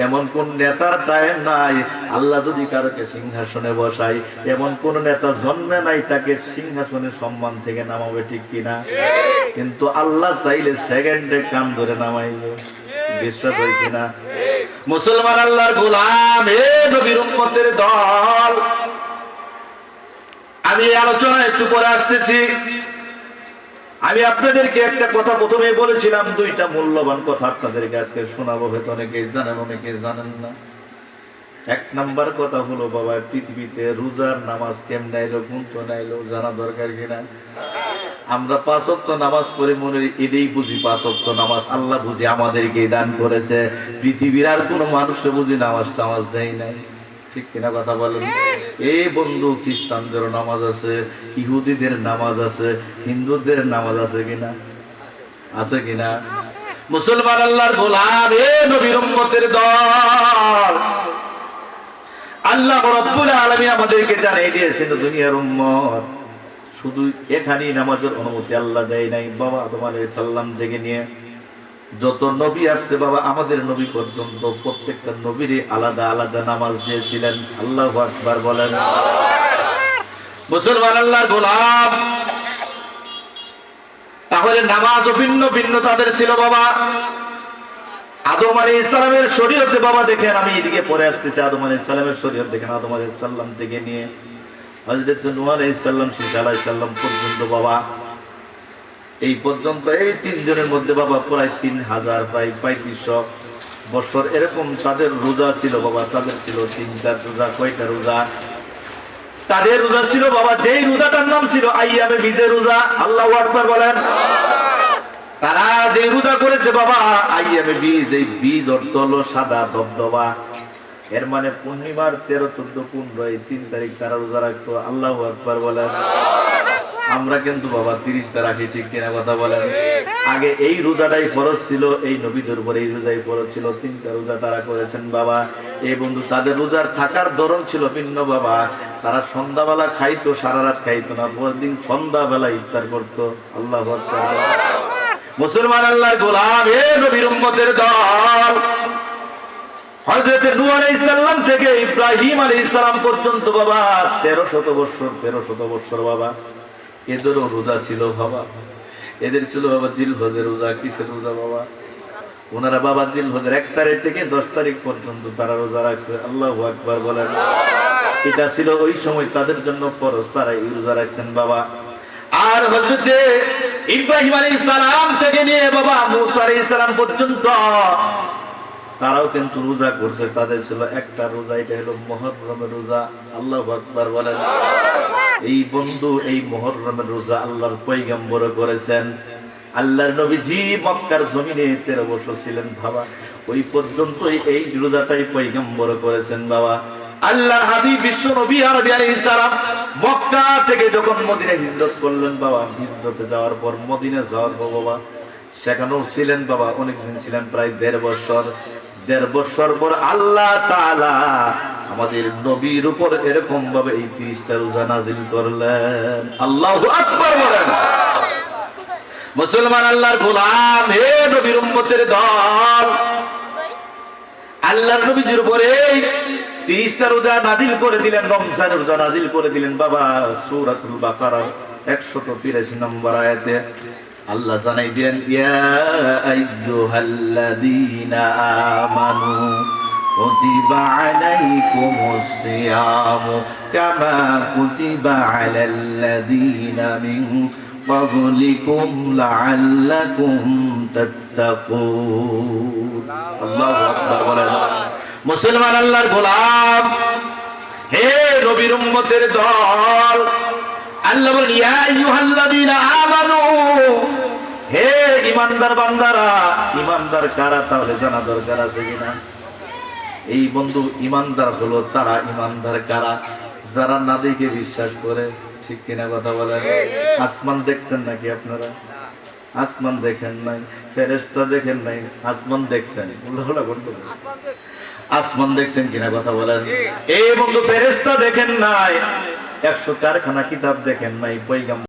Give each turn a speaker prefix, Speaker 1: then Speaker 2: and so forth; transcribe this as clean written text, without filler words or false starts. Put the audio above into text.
Speaker 1: এমন কোন নেতার টাইম নাই আল্লাহ যদি কারোকে সিংহাসনে বসায়, এমন কোন নেতা জন্মে নাই তাকে সিংহাসনের সম্মান থেকে নামাবে, ঠিক কিনা? কিন্তু আল্লাহ চাইলে সেকেন্ডে কান ধরে নামাইবে। বিশ্বাস হয় কিনা? মুসলমান আল্লাহর গোলাম, হে নবীর উম্মতের দল, আমি আলোচনা একটু পরে আসতেছি। আমি আপনাদেরকে একটা কথা প্রথমে বলেছিলাম, দুইটা মূল্যবান কথা আপনাদেরকে আজকে শোনাবো। হয়তো অনেকেই জানেন, অনেকেই জানেন না। এক নাম্বার কথা হলো, বাবা পৃথিবীতে রোজার নামাজ কেমনে আইলো, কোন তো নাইলো জানা দরকার কিনা? আমরা 5 ওয়াক্ত নামাজ পড়ে মনে এটাই বুঝি 5 ওয়াক্ত নামাজ আল্লাহ বুঝি আমাদেরকে দান করেছে। পৃথিবীর আর কোনো মানুষে বুঝি নামাজ টামাজ দেয় নাই, ঠিক কিনা কথা বলেন? এই বন্ধু, খ্রিস্টানদের নামাজ আছে, ইহুদিদের নামাজ আছে, হিন্দুদের নামাজ আছে কিনা? আছে কিনা? মুসলমান আল্লাহর গোলাম, এ নবীর উম্মতের দল, আল্লাহ রাব্বুল আলামিন আমাদেরকে জানিয়ে দিয়েছেন, দুনিয়ার উম্মত শুধু এখানেই নামাজের অনুমতি আল্লাহ দেয় নাই। বাবা আদম আলাইহিস সালাম থেকে নিয়ে যত নবী আসছে, বাবা আমাদের নবী পর্যন্ত প্রত্যেকটা নবীরই আলাদা আলাদা নামাজ দিয়েছিলেন। আল্লাহু আকবার বলেন। মুসলমান আল্লাহর গোলাম, তাহলে নামাজও ভিন্ন ভিন্ন তাদের ছিল। বাবা আদম আলাইহিস সালামের শরীয়তে, বাবা দেখেন, আমি এদিকে পরে আসতেছি, আদম আলাইহিস সালামের শরীয়ত দেখেন, আদম আলাইহিস সালাম থেকে নিয়ে হযরত নূহ আলাইহিস সালাম, শীস আলাইহিস সালাম পর্যন্ত, বাবা এই পর্যন্ত এই 3 জনের মধ্যে বাবা প্রায় 3000, প্রায় 3500 বছর এরকম তাদের রোজা ছিল। বাবা তাদের ছিল 3টা রোজা। কয়টা রোজা? তাদের রোজা ছিল বাবা, যেই রোজাটার নাম ছিল আইয়ামে বীজের রোজা। আল্লাহু আকবার বলেন। তারা যে রোজা করেছে বাবা আইয়ামে বীজ, এই বীজ অর্থ হলো সাদা দবদবা। এর মানে পূর্ণিমার 13, 14, 15 এই 3 তারিখ তারা রোজা রাখতো। আল্লাহু আকবার বলেন। আমরা কিন্তু বাবা 30টা রাখি, ঠিক কিনা কথা বলেন? আগে এই রোজাটাই ফরজ ছিল, এই নবীদের উপর এই রোজাই ফরজ ছিল। 3টা রোজা তারা করেছেন বাবা। এই বন্ধু, তাদের রোজার থাকার ধরন ছিল ভিন্ন বাবা। তারা সন্ধ্যাবেলা খাইতো, সারা রাত খাইতো না, পরদিন সন্ধ্যাবেলা ইফতার করতো। আল্লাহু আকবার। মুসলমান আল্লাহর গোলাম, হে নবীর উম্মতের দল, হযরত নূহ আলাইহিস সালাম থেকে ইব্রাহিম আলাইহিস সালাম পর্যন্ত বাবা 1300 বছর বাবা এদেরও রোজা ছিল বাবা। এদের ছিল বাবা জিলহজের রোজা। কিসের রোজা বাবা? ওনারা বাবা জিলহজের 1 তারিখ থেকে 10 তারিখ পর্যন্ত তারা রোজা রাখছে। আল্লাহু আকবার বলেন। এটা ছিল ওই সময় তাদের জন্য ফরজ, তারা এই রোজা রাখছেন বাবা। আর হযরত ইব্রাহিম আলাইহিস সালাম থেকে নিয়ে বাবা মূসা আলাইহিস সালাম পর্যন্ত তারাও কিন্তু রোজা করছে। তাদের ছিল একটা রোজা, এটা হলো মুহররমের রোজা। আল্লাহু আকবার বলেন। এই বন্ধু, এই মুহররমের রোজা আল্লাহর পয়গম্বর করেছেন। আল্লাহর নবীজি মক্কার জমিনে 13 বছর ছিলেন বাবা, ওই পর্যন্ত এই রোজাটাই পয়গম্বর করেছেন বাবা। আল্লাহর হাবিব বিশ্ব নবী আরবি আলাইহিস সালাম মক্কা থেকে যখন মদিনায় হিজরত করলেন বাবা, হিজরতে যাওয়ার পর মদিনা যাওয়ার পর বাবা সেখানেও ছিলেন বাবা, অনেকদিন ছিলেন, প্রায় 1.5 বছর। 1.5 বছর পর আল্লাহ তাআলা আমাদের নবীর উপর এরকম ভাবে এই 30টা রোজা নাযিল করলেন। আল্লাহু আকবার বলেন। মুসলমান আল্লাহর গোলাম, হে নবীর উম্মতের দল, আল্লাহর নবীর উপরে 30টা রোজা নাযিল করে দিলেন, রমজানের রোজা নাযিল করে দিলেন বাবা। সূরাতুল বাকারা 183 নম্বর আয়াতে আল্লাহ জানাই দেন, ইয়া আইয়ুহাল্লাযীনা আমানু কুতিবা আলাইকুমুস সিয়ামু কামা কুতিবা আলাল্লাযীনা মিন ক্বাবলিকুম লাআল্লাকুম তাত্তাকুন। আল্লাহু আকবার বলেন। মুসলমান আল্লাহর গোলাম, হে নবীর উম্মতের দল, আল্লাহ বলেন, ইয়া আইয়ুহাল্লাযীনা আমানু, হে ঈমানদার বান্দারা। ঈমানদার কারা তাহলে জানা দরকার আছে কিনা? এই বন্ধু, ঈমানদার হলো তারা। ঈমানদার কারা? যারা না দেখে বিশ্বাস করে, ঠিক কিনা কথা বলেন? আসমান দেখছেন নাকি আপনারা? আসমান দেখেন নাই, ফেরেশতা দেখেন নাই, আসমান দেখছেন? আসমান দেখছেন কিনা কথা বলেন? এই বন্ধু, ফেরেশতা দেখেন নাই, 104 খানা কিতাব দেখেন নাই, পয়গম্বর